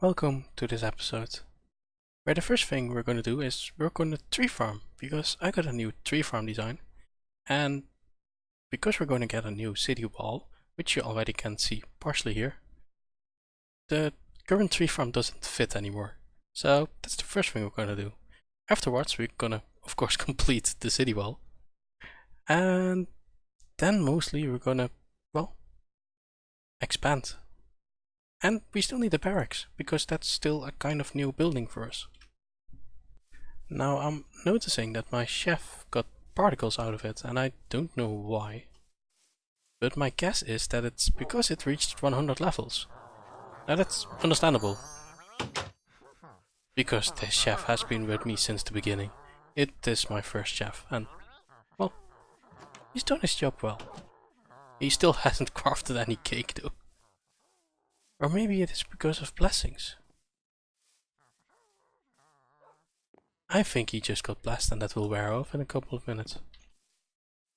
Welcome to this episode, where the first thing we're going to do is work on the tree farm, because I got a new tree farm design, and because we're going to get a new city wall, which you already can see partially here, the current tree farm doesn't fit anymore. So that's the first thing we're going to do. Afterwards we're gonna of course complete the city wall, and then mostly we're gonna, well, expand. And we still need the barracks, because that's still a kind of new building for us. Now I'm noticing that my chef got particles out of it, and I don't know why. But my guess is that it's because it reached 100 levels. Now that's understandable, because this chef has been with me since the beginning. It is my first chef, and, well, he's done his job well. He still hasn't crafted any cake though. Or maybe it is because of blessings. I think he just got blessed, and that will wear off in a couple of minutes.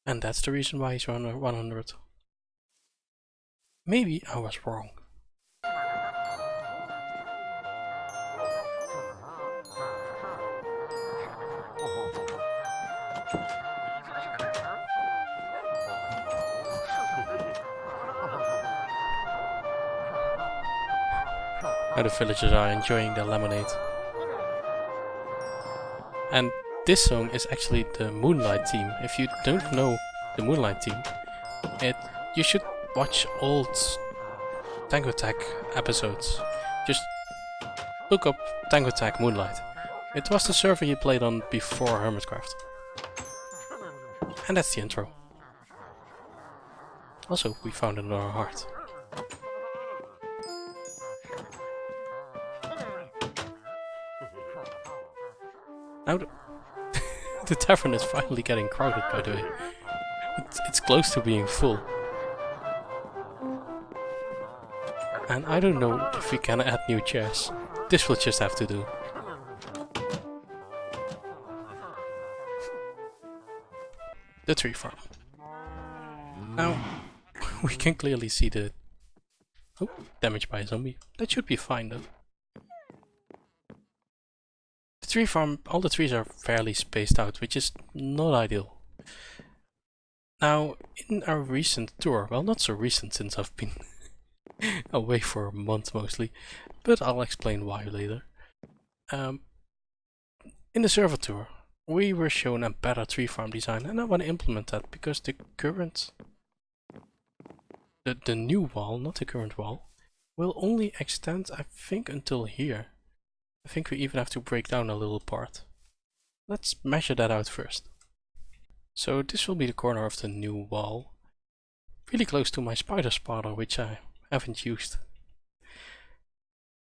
And that's the reason why he's around 100. Maybe I was wrong. Now the villagers are enjoying their lemonade. And this song is actually the Moonlight theme. If you don't know the Moonlight theme, you should watch old Tango Attack episodes. Just look up Tango Attack Moonlight. It was the server you played on before Hermitcraft. And that's the intro. Also, we found another heart. Now the tavern is finally getting crowded, by the way. It's close to being full. And I don't know if we can add new chairs. This will just have to do. The tree farm. Now, we can clearly see the... Oh, damage by a zombie. That should be fine though. The tree farm, all the trees are fairly spaced out, which is not ideal. Now, in our recent tour, well, not so recent since I've been away for a month mostly, but I'll explain why later. In the server tour, we were shown a better tree farm design, and I want to implement that because the current... The new wall, not the current wall, will only extend, I think, until here. I think we even have to break down a little part. Let's measure that out first. So this will be the corner of the new wall, really close to my spider spawner, which I haven't used.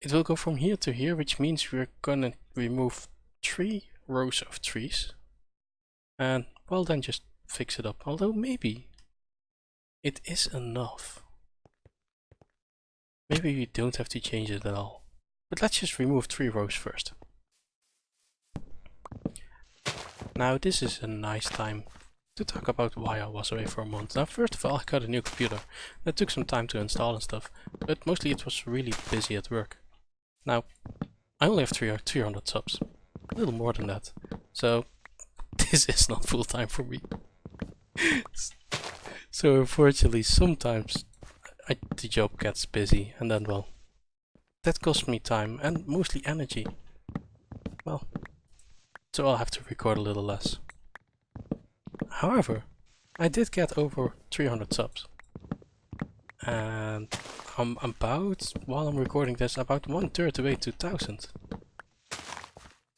It will go from here to here, which means we're gonna remove 3 rows of trees. And, well, then just fix it up. Although maybe it is enough. Maybe we don't have to change it at all. But let's just remove 3 rows first. Now this is a nice time to talk about why I was away for a month. Now first of all, I got a new computer. That took some time to install and stuff, but mostly it was really busy at work. Now, I only have 300 subs. A little more than that. So, this is not full time for me. So unfortunately, sometimes the job gets busy, and then, well, that costs me time and mostly energy. Well, so I'll have to record a little less. However, I did get over 300 subs. And I'm about, while I'm recording this, about 1/3 away to 1000.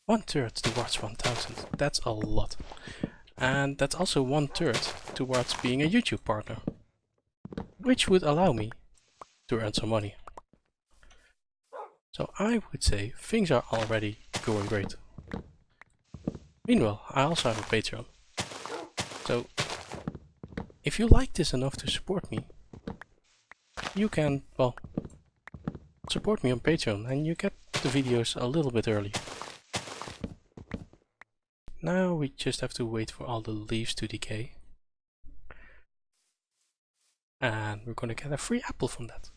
1/3 towards 1000. That's a lot. And that's also 1/3 towards being a YouTube partner. Which would allow me to earn some money. So I would say things are already going great. Meanwhile, I also have a Patreon. So if you like this enough to support me, you can, well, support me on Patreon and you get the videos a little bit early. Now we just have to wait for all the leaves to decay. And we're gonna get a free apple from that.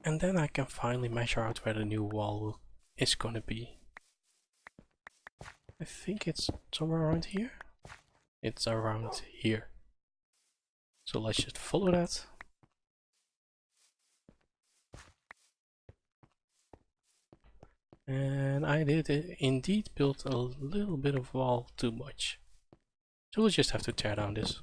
And then I can finally measure out where the new wall is gonna be. I think it's somewhere around here. It's around here. So let's just follow that. And I did indeed build a little bit of wall too much. So we'll just have to tear down this.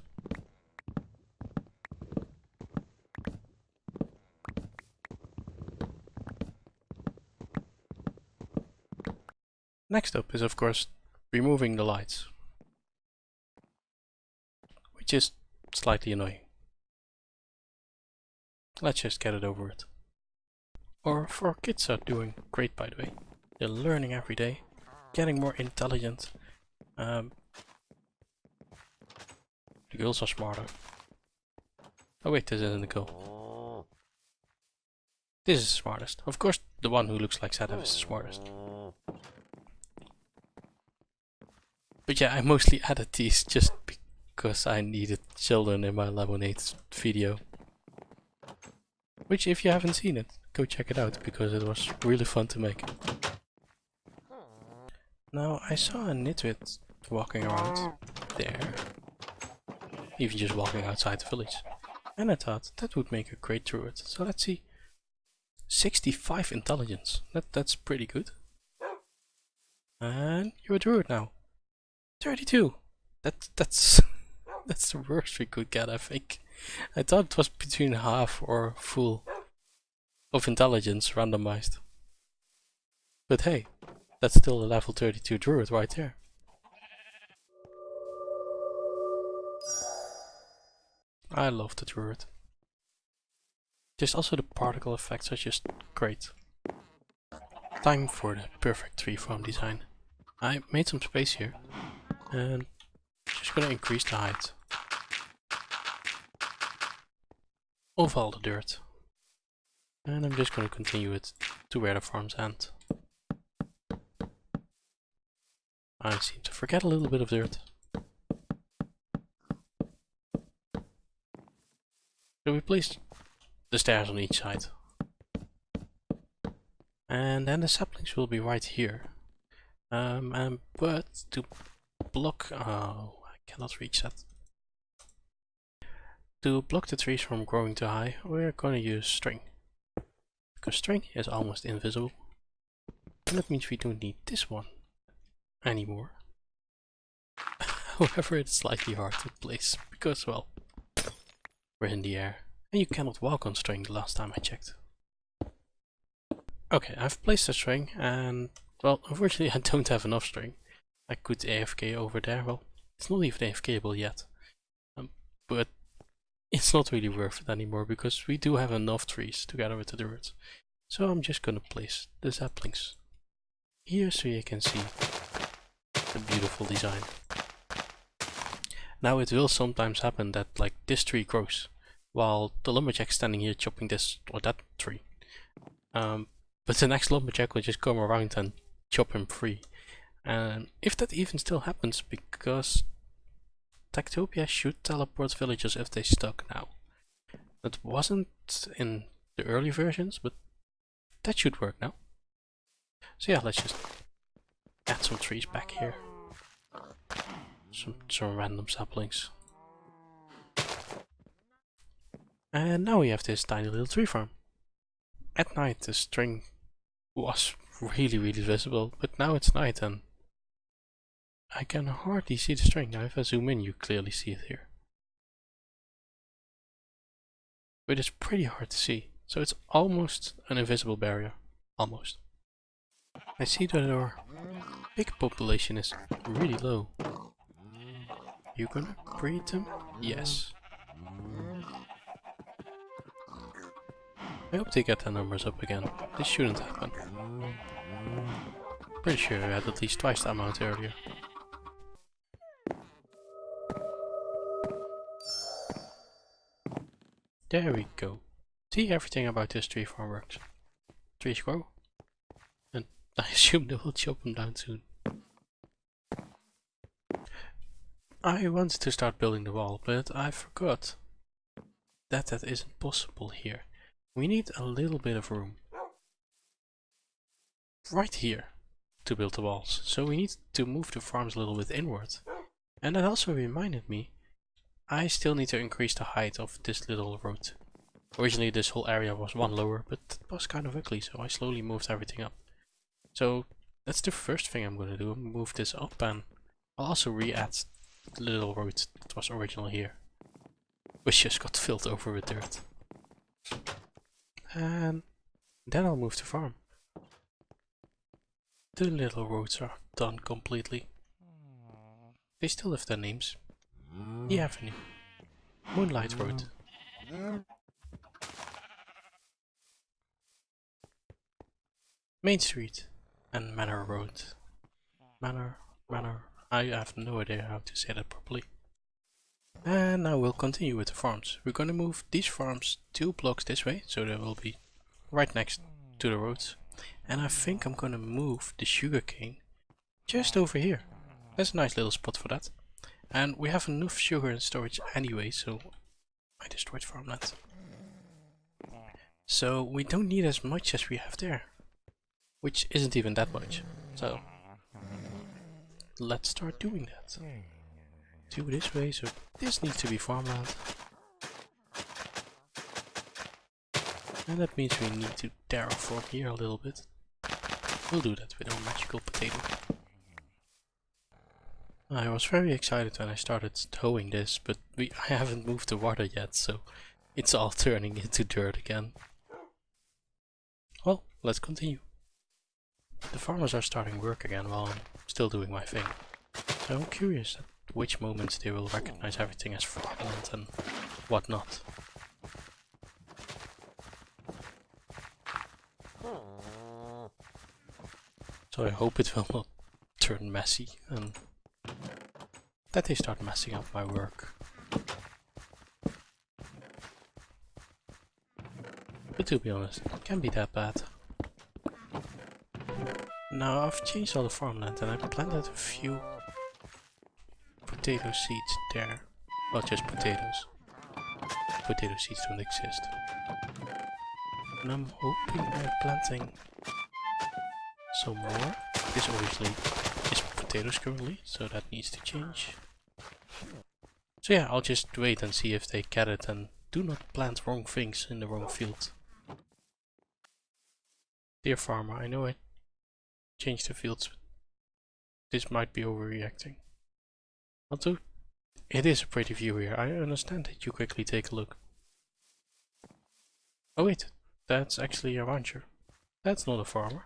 Next up is of course removing the lights, which is slightly annoying. Let's just get it over with. Our 4 kids are doing great, by the way. They're learning every day, getting more intelligent. The girls are smarter. Oh wait, this isn't the girl. This is the smartest. Of course, the one who looks like Sadaf is the smartest. But yeah, I mostly added these just because I needed children in my lemonade video. Which, if you haven't seen it, go check it out because it was really fun to make. Now, I saw a nitwit walking around there. Even just walking outside the village. And I thought that would make a great druid. So let's see. 65 intelligence. That's pretty good. And you're a druid now. 32. That's that's the worst we could get, I think. I thought it was between half or full of intelligence randomized. But hey, that's still a level 32 druid right there. I love the druid. Just also the particle effects are just great. Time for the perfect tree farm design. I made some space here and just gonna increase the height of all the dirt. And I'm just gonna continue it to where the farms end. I seem to forget a little bit of dirt. So we placed the stairs on each side. And then the saplings will be right here. But to block... oh, I cannot reach that. To block the trees from growing too high, we're gonna use string. Because string is almost invisible. And that means we don't need this one anymore. However, it's slightly hard to place because, well, we're in the air. And you cannot walk on string the last time I checked. Okay, I've placed a string and, well, unfortunately I don't have enough string. I could AFK over there. Well, it's not even AFKable yet. But it's not really worth it anymore because we do have enough trees together with the druids. So I'm just gonna place the saplings here so you can see the beautiful design. Now it will sometimes happen that like this tree grows while the lumberjack's standing here chopping this or that tree. But the next lumberjack will just come around and chop him free. And if that even still happens, because Tektopia should teleport villagers if they stuck now. That wasn't in the early versions, but that should work now. So yeah, let's just add some trees back here. Some random saplings. And now we have this tiny little tree farm. At night the string was really visible, but now it's night and I can hardly see the string. Now if I zoom in you clearly see it here. But it's pretty hard to see, so it's almost an invisible barrier. Almost. I see that our pig population is really low. You gonna breed them? Yes. I hope they get their numbers up again. This shouldn't happen. Pretty sure we had at least twice the amount earlier. There we go. See, everything about this tree farm works. Trees grow. And I assume they will chop them down soon. I wanted to start building the wall, but I forgot that isn't possible here. we need a little bit of room right here to build the walls. So we need to move the farms a little bit inward. And that also reminded me, I still need to increase the height of this little road. Originally this whole area was one lower, but it was kind of ugly, so I slowly moved everything up. So that's the first thing I'm gonna do, move this up, and I'll also re-add the little road that was original here, which just got filled over with dirt. And then I'll move the farm. The little roads are done completely. They still have their names. The Avenue, Moonlight Road, Main Street, and Manor Road. Manor. I have no idea how to say that properly. And now we'll continue with the farms. We're gonna move these farms 2 blocks this way, so they will be right next to the roads. And I think I'm gonna move the sugarcane just over here. There's a nice little spot for that. And we have enough sugar in storage anyway, so I destroyed farmland. So we don't need as much as we have there, which isn't even that much. So let's start doing that. Do this way, so this needs to be farmland. And that means we need to terraform here a little bit. We'll do that with our magical potato. I was very excited when I started towing this, but I haven't moved the water yet, so it's all turning into dirt again. Well, let's continue. The farmers are starting work again while I'm still doing my thing. So I'm curious at which moments they will recognize everything as farmland and whatnot. So I hope it will not turn messy and that they start messing up my work. But to be honest, it can't be that bad. Now I've changed all the farmland and I planted a few potato seeds there. Well, just potatoes. Potato seeds don't exist. And I'm hoping by planting some more. This obviously is potatoes currently, so that needs to change. So yeah, I'll just wait and see if they get it and do not plant wrong things in the wrong field. Dear farmer, I know I changed the fields, but this might be overreacting. Although it is a pretty view here, I understand that you quickly take a look. Oh wait, that's actually a rancher. That's not a farmer.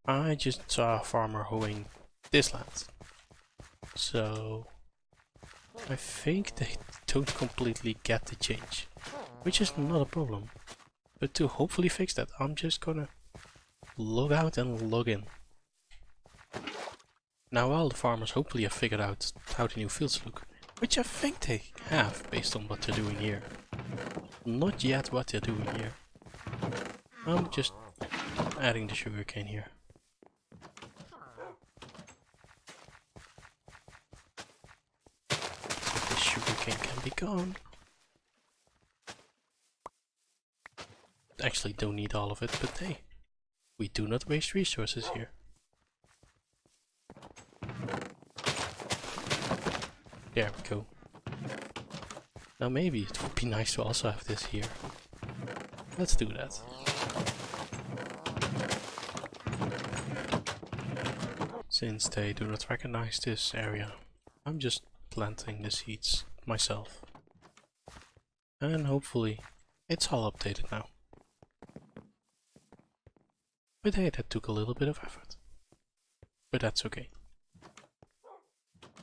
I just saw a farmer hoeing this land. So I think they don't completely get the change, which is not a problem. But to hopefully fix that, I'm just gonna log out and log in. Now all the farmers hopefully have figured out how the new fields look, which I think they have based on what they're doing here. Not yet what they're doing here. I'm just adding the sugarcane here. So the sugarcane can be gone. Actually don't need all of it, but hey, we do not waste resources here. There we go. Now maybe it would be nice to also have this here. Let's do that. Since they do not recognize this area, I'm just planting the seeds myself. And hopefully it's all updated now. But hey, that took a little bit of effort. But that's okay.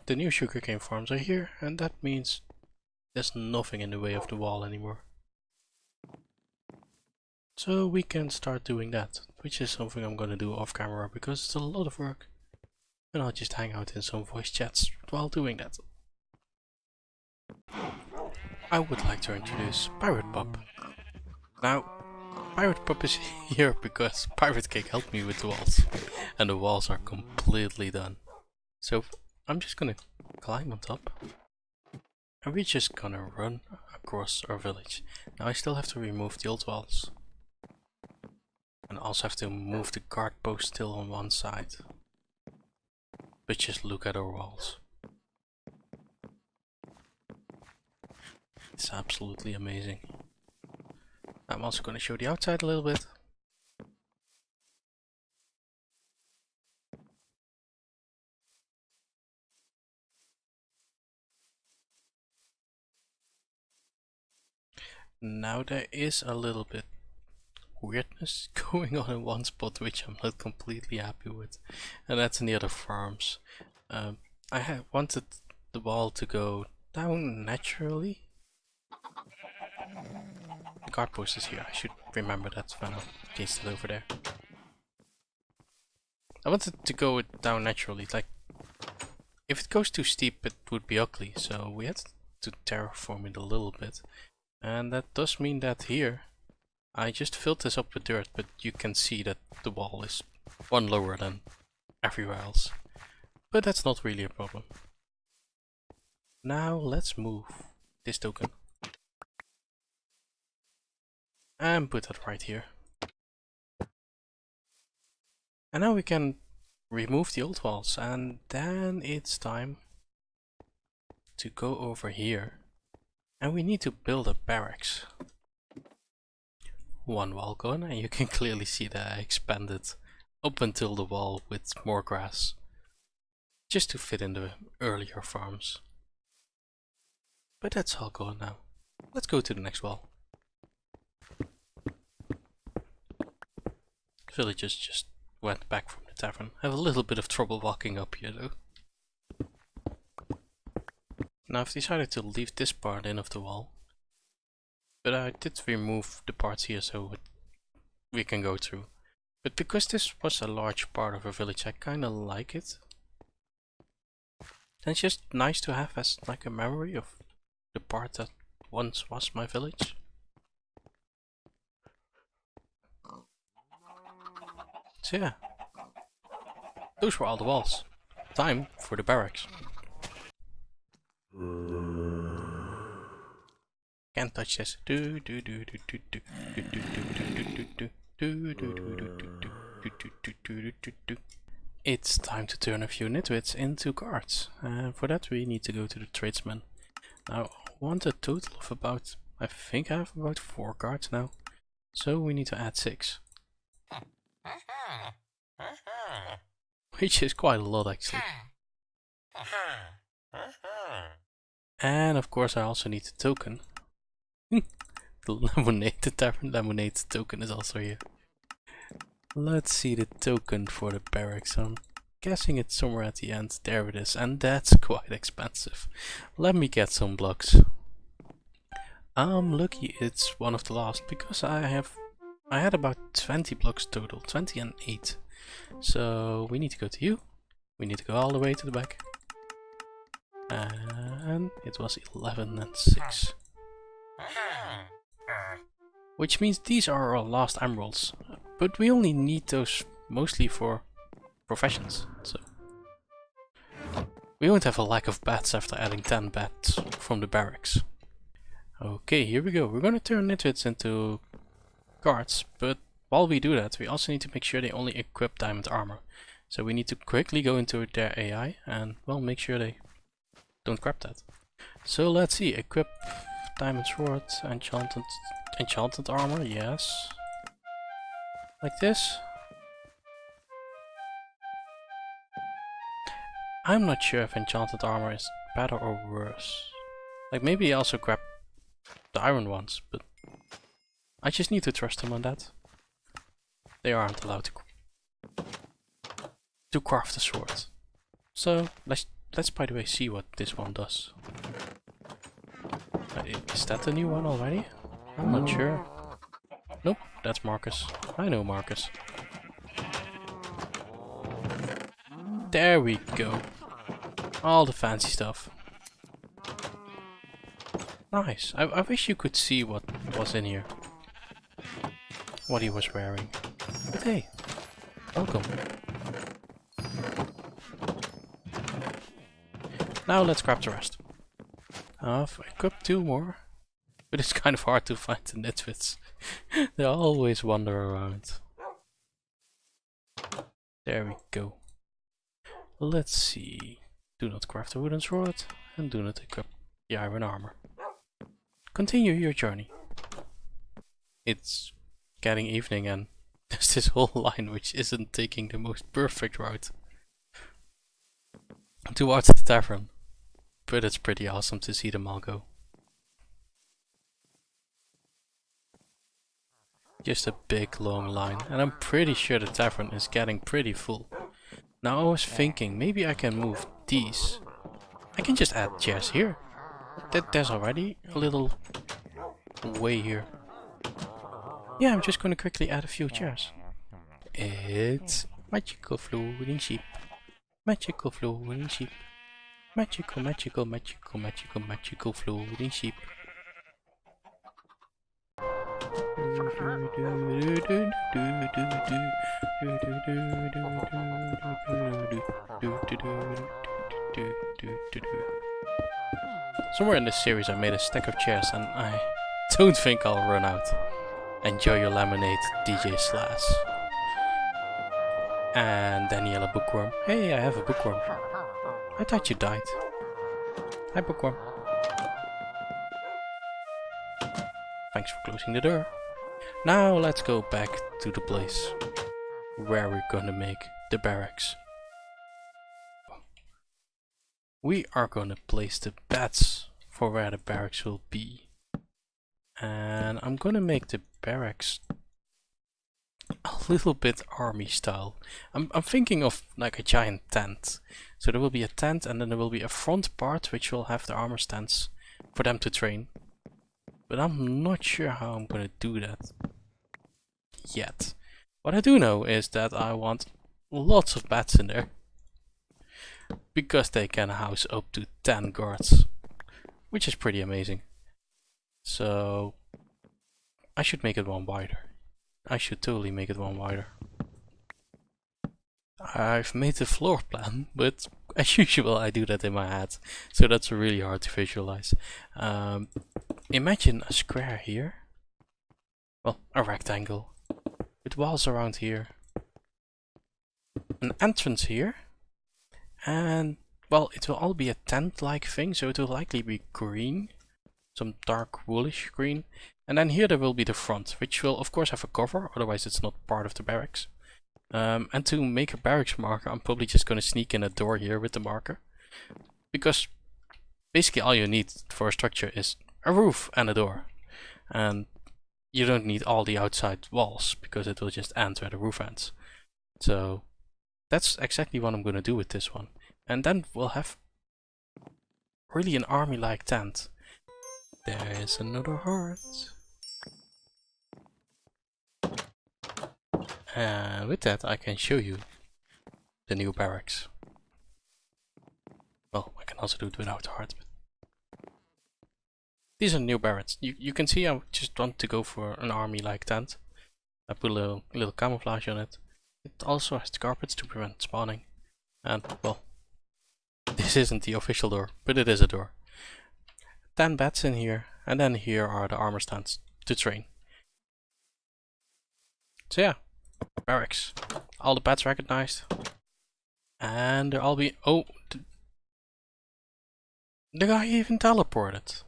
The new sugarcane farms are here, and that means there's nothing in the way of the wall anymore. So we can start doing that, which is something I'm gonna do off camera because it's a lot of work. And I'll just hang out in some voice chats while doing that. I would like to introduce Pirate Pop. Now, Pirate Pop is here because Pirate Cake helped me with the walls, and the walls are completely done. So I'm just gonna climb on top And we're just gonna run across our village. Now I still have to remove the old walls. And also have to move the guard post still on one side. But just look at our walls. It's absolutely amazing. I'm also gonna show the outside a little bit. Now there is a little bit weirdness going on in one spot which I'm not completely happy with, and that's in the other farms. I had wanted the wall to go down naturally. The guard post is here, I should remember that when I changed it over there. I wanted to go down naturally, like if it goes too steep it would be ugly, so we had to terraform it a little bit. And that does mean that here I just filled this up with dirt, but you can see that the wall is one lower than everywhere else. But that's not really a problem. Now let's move this token. And put that right here. And now we can remove the old walls, and then it's time to go over here. And we need to build a barracks. One wall gone, and you can clearly see that I expanded up until the wall with more grass. Just to fit in the earlier farms. But that's all gone now. Let's go to the next wall. Villagers just went back from the tavern. I have a little bit of trouble walking up here though. Now I've decided to leave this part in of the wall. But I did remove the parts here so we can go through. But because this was a large part of a village, I kinda like it. And it's just nice to have as like a memory of the part that once was my village. So yeah, those were all the walls. Time for the barracks. Can't touch this. It's time to turn a few nitwits into guards. And for that we need to go to the tradesman. Now I want a total of about, I think I have about 4 guards now. So we need to add 6. Which is quite a lot actually. And of course I also need the token. The lemonade, the tavern lemonade token is also here. Let's see the token for the barracks. I'm guessing it's somewhere at the end. There it is, and that's quite expensive. Let me get some blocks. I'm lucky it's one of the last because I had about 20 blocks total, 20 and 8. So we need to go to you. We need to go all the way to the back. And it was 11 and 6. Which means these are our last emeralds. But we only need those mostly for professions. So we won't have a lack of bats after adding 10 bats from the barracks. Okay, here we go. We're gonna turn nitwits into guards, but while we do that, we also need to make sure they only equip diamond armor. So we need to quickly go into their AI and, well, make sure they don't grab that. So let's see, equip diamond sword, enchanted armor, yes. Like this. I'm not sure if enchanted armor is better or worse. Like maybe also grab the iron ones, but I just need to trust them on that. They aren't allowed to craft a sword. So let's by the way see what this one does. Is that the new one already? I'm not sure. Nope, that's Marcus. I know Marcus. There we go. All the fancy stuff. Nice. I wish you could see what was in here. What he was wearing. But hey, welcome. Now let's grab the rest. I've equipped 2 more, but it's kind of hard to find the nitwits. They always wander around. There we go. Let's see. Do not craft a wooden sword, and do not equip the iron armor. Continue your journey. It's getting evening and there's this whole line which isn't taking the most perfect route towards the tavern. But it's pretty awesome to see them all go. Just a big long line, and I'm pretty sure the tavern is getting pretty full. Now I was thinking maybe I can move these. I can just add chairs here. There's already a little way here. Yeah, I'm just gonna quickly add a few chairs. It's magical floating sheep. Magical floating sheep. Magical, magical, magical, magical, magical floating sheep. Somewhere in this series I made a stack of chairs and I don't think I'll run out. Enjoy your lemonade, DJ Slash. And Daniela Bookworm. Hey, I have a bookworm. I thought you died. Hi, bookworm. Thanks for closing the door. Now let's go back to the place where we're gonna make the barracks. We are gonna place the beds for where the barracks will be. And I'm gonna make the barracks a little bit army style. I'm thinking of like a giant tent. So there will be a tent and then there will be a front part which will have the armor stands for them to train. But I'm not sure how I'm gonna do that yet. What I do know is that I want lots of beds in there. Because they can house up to 10 guards. Which is pretty amazing. So I should make it one wider. I should totally make it one wider. I've made the floor plan, but as usual I do that in my head. So that's really hard to visualize. Imagine a square here. Well, a rectangle. With walls around here. An entrance here. And, well, it will all be a tent-like thing, so it will likely be green. Some dark woolish green. And then here there will be the front, which will of course have a cover, otherwise it's not part of the barracks. And to make a barracks marker, I'm probably just going to sneak in a door here with the marker. Because basically all you need for a structure is a roof and a door. And you don't need all the outside walls, because it will just end where the roof ends. So that's exactly what I'm going to do with this one. And then we'll have really an army-like tent. There is another heart. And with that I can show you the new barracks. Well, I can also do it without the heart. But these are new barracks. You can see I just want to go for an army-like tent. I put a little camouflage on it. It also has the carpets to prevent spawning. And, well, this isn't the official door, but it is a door. 10 beds in here, and then here are the armor stands to train. So yeah, barracks. All the beds recognized. And they're all be... Oh! The guy even teleported.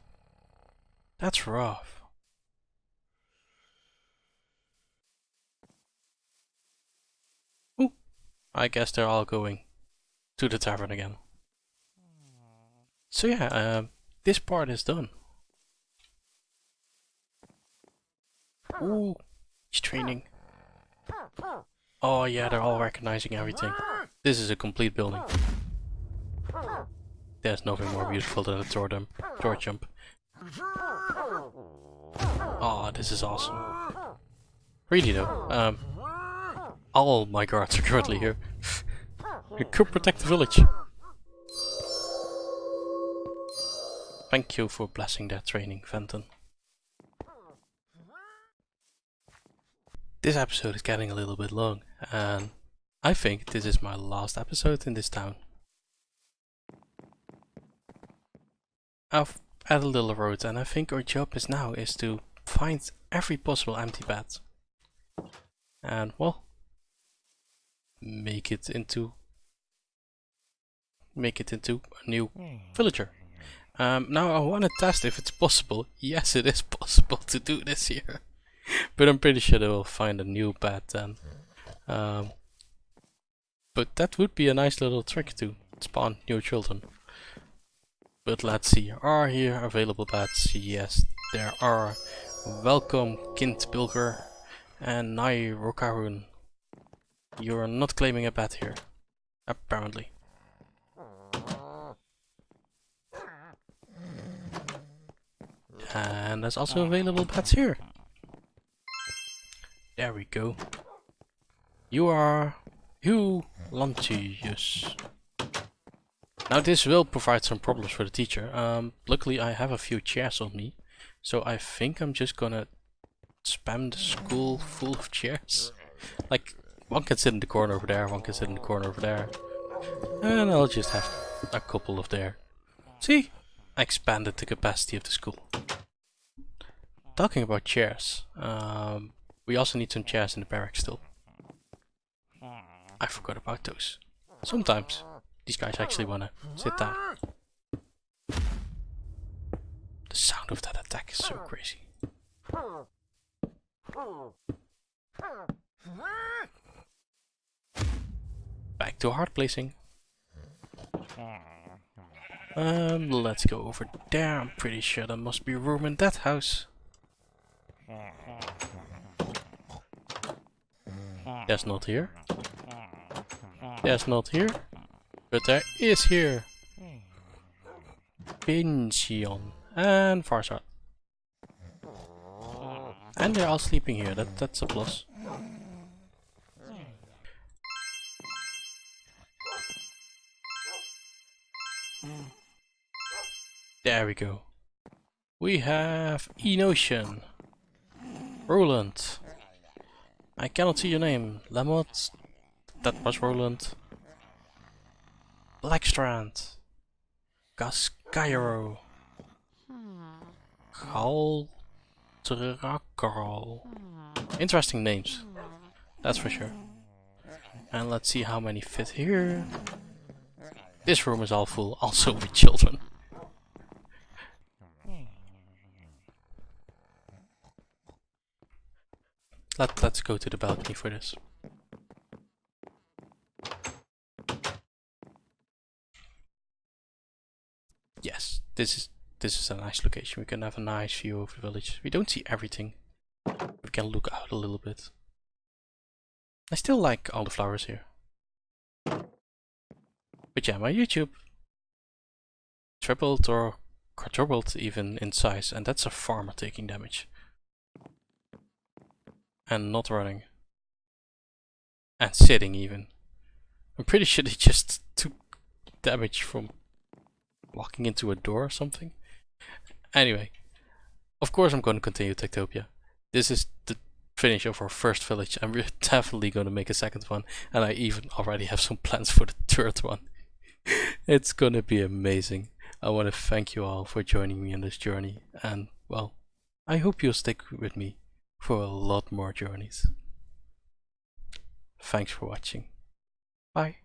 That's rough. Ooh! I guess they're all going to the tavern again. So yeah, this part is done. Ooh, he's training. Oh yeah, they're all recognizing everything. This is a complete building. There's nothing more beautiful than a door jump. Oh, this is awesome. Really though, all my guards are currently here. You could protect the village. Thank you for blessing that training, Fenton. This episode is getting a little bit long, and I think this is my last episode in this town. add a little road, and I think our job is now to find every possible empty bed. And well, make it into a new villager. Now I want to test if it's possible. Yes, it is possible to do this here. But I'm pretty sure they will find a new bed then. But that would be a nice little trick to spawn new children. But let's see, are here available beds? Yes, there are. Welcome, Kind Pilger and Nai Rokarun. You're not claiming a bed here, apparently. And there's also available beds here. There we go. You are Hugh Lantius. Now this will provide some problems for the teacher. Luckily I have a few chairs on me, so I think I'm just gonna spam the school full of chairs. Like, one can sit in the corner over there, one can sit in the corner over there. And I'll just have a couple of there. See? I expanded the capacity of the school. Talking about chairs, we also need some chairs in the barracks still. I forgot about those. Sometimes these guys actually wanna sit down. The sound of that attack is so crazy. Back to hard placing. Let's go over there. I'm pretty sure there must be room in that house. There's not here. There's not here. But there is here. Pension and Farsad. And they're all sleeping here. That's a plus. There we go. We have Enocean. Roland. I cannot see your name. Lamont. That was Roland. Blackstrand. Gascairo. Kaltrakal. Interesting names. That's for sure. And let's see how many fit here. This room is all full, also with children. Let's go to the balcony for this. Yes, this is a nice location. We can have a nice view of the village. We don't see everything. We can look out a little bit. I still like all the flowers here. But yeah, my YouTube tripled or quadrupled even in size, and that's a farmer taking damage. And not running. And sitting even. I'm pretty sure they just took damage from walking into a door or something. Anyway, of course I'm going to continue Tektopia. This is the finish of our first village, and we're definitely going to make a second one, and I even already have some plans for the third one. It's gonna be amazing. I want to thank you all for joining me on this journey, and well, I hope you'll stick with me for a lot more journeys. Thanks for watching. Bye.